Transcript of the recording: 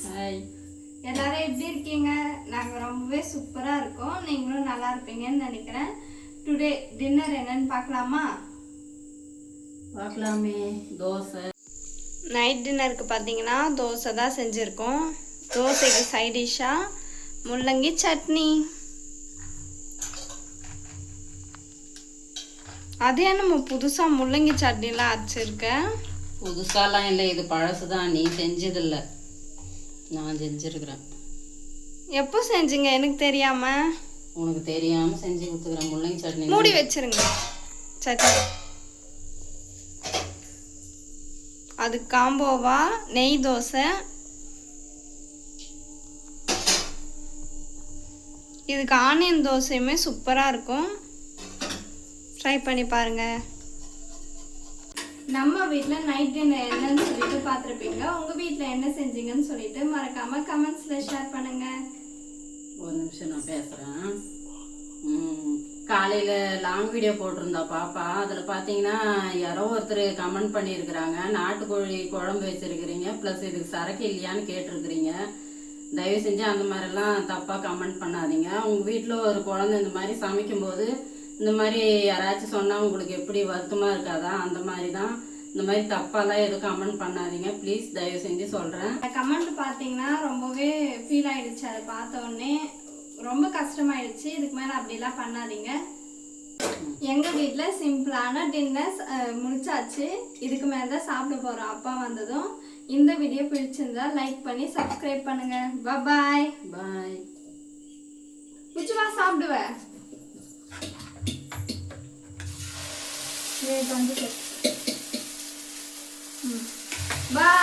Hi. எல்லாரும் எப்படி இருக்கீங்க? நாங்கள் ரொம்பவே சூப்பராக இருக்கோம். நீங்களும் நல்லா இருப்பீங்கன்னு நினைக்கிறேன். டுடே டின்னர் என்னன்னு பார்க்கலாமா? பார்க்கலாமே. தோசை. நைட் டின்னருக்கு பார்த்தீங்கன்னா தோசை தான் செஞ்சுருக்கோம். தோசைக்கு சைடிஷ்ஷாக முள்ளங்கி சட்னி. அதே நம்ம புதுசாக முள்ளங்கி சட்னிலாம் அரைச்சிருக்கேன். புதுசாலாம் இல்லை, இது பழசு தான். நீ செஞ்சதில்லை, நான் செஞ்சுருக்கிறேன். எப்போ செஞ்சீங்க? எனக்கு தெரியாம. உனக்கு தெரியாமல் செஞ்சு கொடுத்துக்கிறேன். முள்ளங்கி சட்னி மூடி வச்சிருங்க. சட்னி அது காம்போவா நெய் தோசை. இதுக்கு ஆனியன் தோசையுமே சூப்பராக இருக்கும். ட்ரை பண்ணி பாருங்க. நம்ம வீட்டில் நைட் டின்னர் என்னன்னு சொல்லிட்டு பார்த்துருப்பீங்க. உங்கள் வீட்டில் என்ன செஞ்சீங்கன்னு சொல்லிட்டு மறக்காம கமெண்ட்ஸில் ஷேர் பண்ணுங்க. ஒரு நிமிஷம் நான் பேசுகிறேன். காலையில் லாங் வீடியோ போட்டிருந்தா பாப்பா. அதில் பார்த்தீங்கன்னா யாரோ ஒருத்தர் கமெண்ட் பண்ணியிருக்கிறாங்க, நாட்டுக்கோழி குழம்பு வச்சுருக்கிறீங்க ப்ளஸ் இதுக்கு சரக்கு இல்லையான்னு கேட்டிருக்கிறீங்க. தயவு செஞ்சு அந்த மாதிரிலாம் தப்பாக கமெண்ட் பண்ணாதீங்க. உங்கள் வீட்டில் ஒரு குழந்தை இந்த மாதிரி சமைக்கும்போது இந்த மாதிரி யாராச்சும் சொன்னால் உங்களுக்கு எப்படி வருத்தமாக இருக்காதா? அந்த மாதிரி தான். இந்த மாதிரி தப்பாலாம் எதுவும் கமெண்ட் பண்ணாதீங்க ப்ளீஸ், தயவு செஞ்சு சொல்கிறேன். கமெண்ட் பார்த்தீங்கன்னா ரொம்பவே ஃபீல் ஆயிடுச்சு. அதை பார்த்த உடனே ரொம்ப கஷ்டமாயிடுச்சு. இதுக்கு மேலே அப்படிலாம் பண்ணாதீங்க. எங்கள் வீட்டில் சிம்பிளான டின்னர்ஸ் முடிச்சாச்சு. இதுக்கு மேலே தான் சாப்பிட போகிறோம். அப்பா வந்ததும். இந்த வீடியோ பிடிச்சிருந்தா லைக் பண்ணி சப்ஸ்கிரைப் பண்ணுங்க. பாய் பாய். பிடிச்சுவா சாப்பிடுவேன். பாய்.